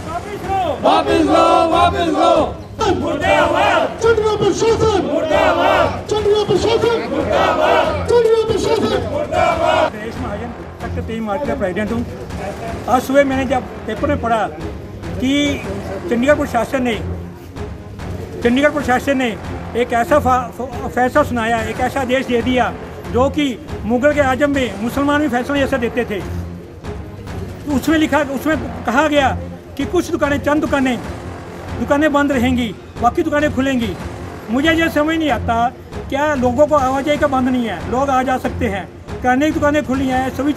वापस लो, वापस लो। मुर्दाबाद चंडीगढ़ प्रशासन, मुर्दाबाद चंडीगढ़ प्रशासन, मुर्दाबाद चंडीगढ़ प्रशासन, मुर्दाबाद। देश महाजन सेक्टर 3 मार्केट का प्रेसिडेंट हूँ। आज सुबह मैंने जब पेपर में पढ़ा कि चंडीगढ़ प्रशासन ने एक ऐसा फैसला सुनाया, एक ऐसा आदेश दे दिया जो कि मुगल के आजम में मुसलमान भी फैसला ऐसा देते थे। तो उसमें कहा गया कि कुछ चंद दुकानें बंद रहेंगी, बाकी दुकानें खुलेंगी। मुझे ये समझ नहीं आता, क्या लोगों को आवाजाही का बंद नहीं है? लोग आ जा सकते हैं, किराने की दुकानें खुली हैं, सभी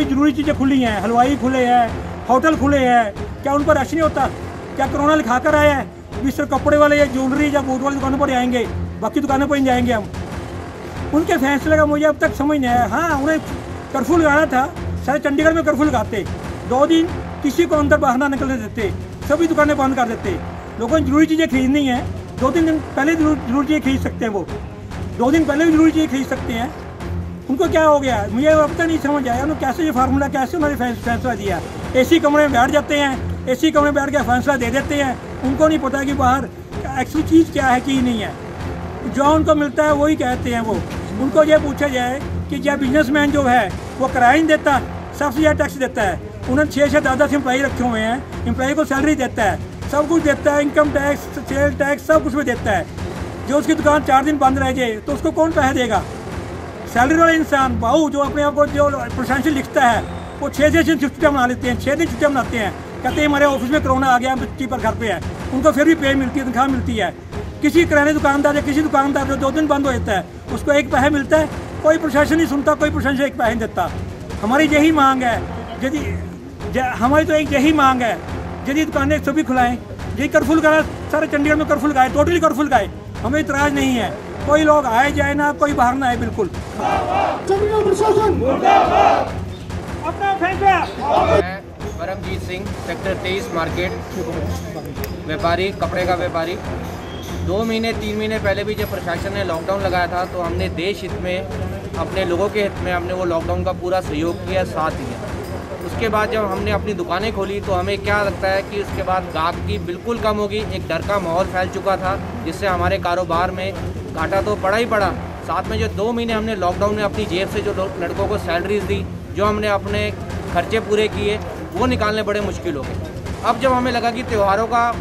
जरूरी चीज़ें खुली हैं, हलवाई खुले हैं, होटल खुले हैं। क्या उन पर रश नहीं होता? क्या कोरोना लिखा कर आया है? सिर्फ कपड़े वाले या ज्वेलरी या बूट वाली दुकानों पर आएंगे, बाकी दुकानों पर नहीं जाएंगे हम? उनके फैसले का मुझे अब तक समझ नहीं आया। हाँ, उन्हें कर्फ्यू लगाना था, सारे चंडीगढ़ में कर्फ्यू लगाते, 2 दिन किसी को अंदर बाहर ना निकलने देते, सभी दुकानें बंद कर देते। लोगों को जरूरी चीज़ें खरीदनी है, 2-3 दिन पहले जरूरी चीज़ें खरीद सकते हैं, वो 2 दिन पहले भी जरूरी चीज़ें खरीद सकते हैं। उनको क्या हो गया मुझे अब तक नहीं समझ आया। उन्होंने कैसे ये फार्मूला, कैसे उन्होंने फैसला दिया? एसी कमरे में बैठ जाते हैं, एसी कमरे में बैठ के फैसला दे देते हैं। उनको नहीं पता कि बाहर एक्चुअली चीज़ क्या है, कि नहीं है। जो उनको मिलता है वही कहते हैं वो। उनको ये पूछा जाए कि जब बिजनेसमैन जो है वो किराया नहीं देता, सबसे ज़्यादा टैक्स देता है। उन्होंने 6 से 10 एम्प्लॉई रखे हुए हैं, एम्प्लॉई को सैलरी देता है, सब कुछ देता है, इनकम टैक्स, सेल टैक्स, सब कुछ में देता है। जो उसकी दुकान 4 दिन बंद रह जाए तो उसको कौन पैसे देगा? सैलरी वाला इंसान बाहू जो अपने आप को जो प्रशासन लिखता है, वो 6 दिन छुट्टियाँ मना लेते हैं, 6 दिन छुट्टियाँ मनाते हैं, कहते हैं हमारे ऑफिस में कोरोना आ गया, हम छुट्टी पर घर पे है। उनको फिर भी पे मिलती है, तनख्वाह मिलती है। किसी किराने दुकानदार या किसी दुकानदार जो 2 दिन बंद हो जाता है, उसको 1 पैसा मिलता है। कोई प्रशासन नहीं सुनता, कोई प्रशासन 1 पैसा नहीं देता। हमारी यही मांग है, हमारी तो एक यही मांग है, यदि दुकानें सभी खुलाएं, यही कर्फ्यू लगाना, सारे चंडीगढ़ में कर्फ्यू लगाए, टोटली कर्फ्यू लगाए, हमें इतराज़ नहीं है। कोई लोग आए जाए ना, कोई बाहर ना आए, बिल्कुल। चंडीगढ़ प्रशासन मुर्दाबाद, अपना फैसला। मैं परमजीत सिंह, सेक्टर 23 मार्केट व्यापारी, कपड़े का व्यापारी। 2 महीने 3 महीने पहले भी जब प्रशासन ने लॉकडाउन लगाया था तो हमने देश हित में, अपने लोगों के हित में हमने वो लॉकडाउन का पूरा सहयोग किया, साथ दिया। उसके बाद जब हमने अपनी दुकानें खोली तो हमें क्या लगता है कि उसके बाद ग्राहक की बिल्कुल कम होगी, एक डर का माहौल फैल चुका था, जिससे हमारे कारोबार में घाटा तो पड़ा ही पड़ा। साथ में जो 2 महीने हमने लॉकडाउन में अपनी जेब से जो लड़कों को सैलरीज दी, जो हमने अपने खर्चे पूरे किए, वो निकालने बड़े मुश्किल हो गए। अब जब हमें लगा कि त्योहारों का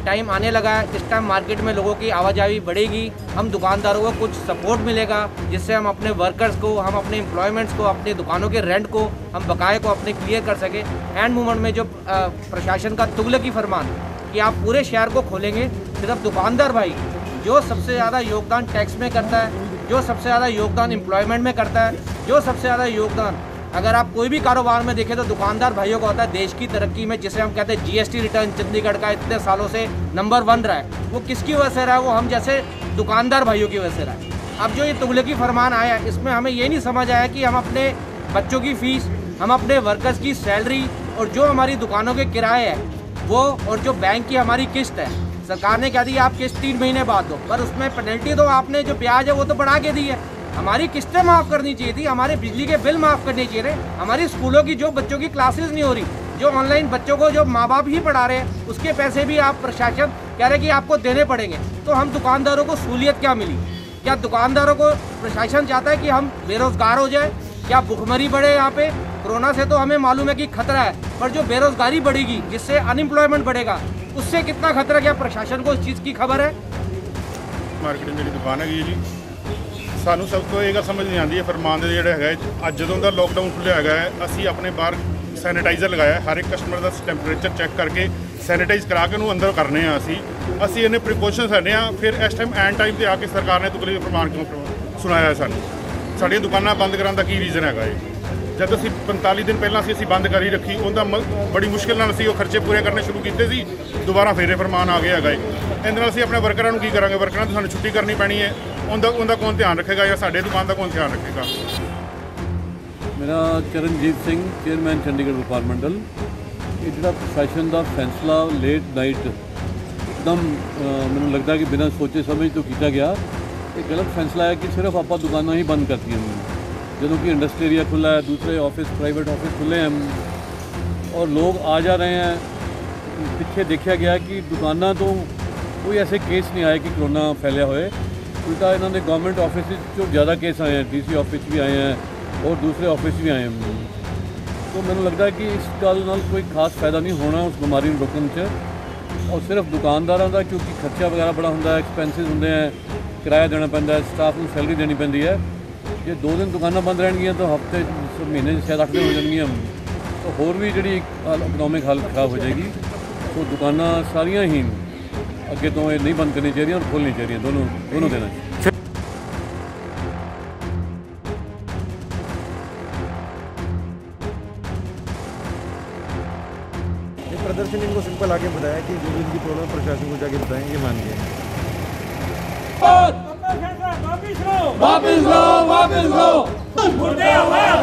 टाइम आने लगा है, इस टाइम मार्केट में लोगों की आवाजाही बढ़ेगी, हम दुकानदारों को कुछ सपोर्ट मिलेगा, जिससे हम अपने वर्कर्स को, हम अपने एम्प्लॉयमेंट्स को, अपनी दुकानों के रेंट को, हम बकाये को अपने क्लियर कर सके। एंड मोमेंट में जो प्रशासन का तुगलकी फरमान कि आप पूरे शहर को खोलेंगे, सिर्फ दुकानदार भाई जो सबसे ज़्यादा योगदान टैक्स में करता है, जो सबसे ज़्यादा योगदान एम्प्लॉयमेंट में करता है, जो सबसे ज़्यादा योगदान अगर आप कोई भी कारोबार में देखें तो दुकानदार भाइयों का होता है। देश की तरक्की में जिसे हम कहते हैं जीएसटी रिटर्न चंडीगढ़ का इतने सालों से नंबर 1 रहा है, वो किसकी वजह से रहा है? वो हम जैसे दुकानदार भाइयों की वजह से रहा है। अब जो ये तुगलकी फरमान आया, इसमें हमें ये नहीं समझ आया कि हम अपने बच्चों की फीस, हम अपने वर्कर्स की सैलरी और जो हमारी दुकानों के किराए हैं वो, और जो बैंक की हमारी किस्त है, सरकार ने कह दी आप किस्त 3 महीने बाद दो, पर उसमें पेनल्टी तो आपने जो ब्याज है वो तो बढ़ा के दी है। हमारी किस्तें माफ़ करनी चाहिए थी, हमारे बिजली के बिल माफ़ करने चाहिए थे, हमारी स्कूलों की जो बच्चों की क्लासेस नहीं हो रही, जो ऑनलाइन बच्चों को जो माँ बाप ही पढ़ा रहे हैं, उसके पैसे भी आप प्रशासन कह रहे कि आपको देने पड़ेंगे। तो हम दुकानदारों को सहूलियत क्या मिली? क्या दुकानदारों को प्रशासन चाहता है कि हम बेरोजगार हो जाए? क्या भुखमरी बढ़े? यहाँ पे कोरोना से तो हमें मालूम है कि खतरा है, पर जो बेरोजगारी बढ़ेगी, जिससे अनएम्प्लॉयमेंट बढ़ेगा, उससे कितना खतरा, क्या प्रशासन को इस चीज़ की खबर है? मार्केट में जी दुकान है जी, ਸਾਨੂੰ ਸਭ ਤੋਂ ਇਹ ਗੱਲ ਸਮਝ ਨਹੀਂ ਆਉਂਦੀ ਹੈ ਫਰਮਾਨ ਦੇ ਜਿਹੜਾ ਹੈਗਾ ਅੱਜ ਜਦੋਂ ਦਾ ਲੋਕਡਾਊਨ ਖੁੱਲ੍ਹਿਆ ਹੈਗਾ ਹੈ, ਅਸੀਂ ਆਪਣੇ ਬਾਹਰ ਸੈਨੀਟਾਈਜ਼ਰ ਲਗਾਇਆ, ਹਰ ਇੱਕ ਕਸਟਮਰ ਦਾ ਟੈਂਪਰੇਚਰ ਚੈੱਕ ਕਰਕੇ ਸੈਨੀਟਾਈਜ਼ ਕਰਾ ਕੇ ਉਹਨੂੰ ਅੰਦਰ ਕਰਨੇ ਆ। ਅਸੀਂ ਇਹਨੇ ਪ੍ਰੀਕੋਸ਼ਨਸ ਲੈਣੇ ਆ। ਫਿਰ ਇਸ ਟਾਈਮ ਐਂਡ ਟਾਈਮ ਤੇ ਆ ਕੇ ਸਰਕਾਰ ਨੇ ਤੁਗਲਕੀ ਫਰਮਾਨ ਕਿਉਂ ਸੁਣਾਇਆ ਸਾਨੂੰ? ਸਾਡੀਆਂ ਦੁਕਾਨਾਂ ਬੰਦ ਕਰਾਉਣ ਦਾ ਕੀ ਰੀਜ਼ਨ ਹੈਗਾ ਇਹ? जब ਅਸੀਂ 45 दिन ਪਹਿਲਾਂ ਅਸੀਂ ਬੰਦ ਕਰ ਹੀ ਰੱਖੀ, ਉਹਦਾ ਬੜੀ ਮੁਸ਼ਕਿਲ ਨਾਲ ਅਸੀਂ ਉਹ ਖਰਚੇ ਪੂਰੇ ਕਰਨੇ ਸ਼ੁਰੂ ਕੀਤੇ ਸੀ, ਦੁਬਾਰਾ ਫੇਰੇ ਫਰਮਾਨ ਆ ਗਿਆ ਹੈਗਾ। ਇਹਦੇ ਨਾਲ ਅਸੀਂ ਆਪਣੇ ਵਰਕਰਾਂ ਨੂੰ ਕੀ ਕਰਾਂਗੇ? ਵਰਕਰਾਂ ਤੋਂ ਸਾਨੂੰ ਛੁੱਟੀ ਕਰਨੀ ਪੈਣੀ ਹੈ, ਉਹਦਾ ਕੌਣ ਧਿਆਨ ਰੱਖੇਗਾ, ਜਾਂ ਸਾਡੇ ਦੁਕਾਨ ਦਾ ਕੌਣ ਧਿਆਨ ਰੱਖੇਗਾ? मेरा चरणजीत सिंह, चेयरमैन चंडीगढ़ व्यापार मंडल। ये जो प्रशासन का फैसला लेट नाइट एकदम मैंने लगता कि बिना सोचे समझ तो किया गया, एक गलत फैसला है कि सिर्फ आप दुकानें ही बंद करती हैं, ਜਦੋਂ कि इंडस्ट्री एरिया खुला है, दूसरे ऑफिस प्राइवेट ऑफिस खुले हैं। और लोग आ जा रहे हैं। पिछे देखा गया कि दुकानों तो कोई ऐसे केस नहीं आए कि कोरोना फैलिया होए, उल्टा इन्होंने गवर्नमेंट ऑफिस जो ज़्यादा केस आए हैं, DC ऑफिस भी आए हैं और दूसरे ऑफिस भी आए हैं। तो मैंने लगता है कि इस गल नाल कोई खास फायदा नहीं होना उस बीमारी को रोकने च, और सिर्फ दुकानदारों का, क्योंकि खर्चा वगैरह बड़ा होंगे, एक्सपेंसिस होंगे हैं, किराया देना पैंदा है, स्टाफ को सैलरी देनी पैंदी है। जे 2 दिन दुकानें बंद रहनगियां तो हफ्ते महीने शायद 8 दिन हो जाएंगियां, तो होर भी जी इकनॉमिक हालत खराब हो जाएगी। तो दुकाना सारियां ही अगे तो ये नहीं बंद करनी चाहिए और खोलनी चाहिए, दोनों देना चाहिए। प्रदर्शन इनको सिंपल आगे बताया कि जो भी इनकी प्रॉब्लम प्रशासन को जाके बताएंगे, मान गए। वापिस लो, वापिस लो, वापिस लो, मुर्दे आवाज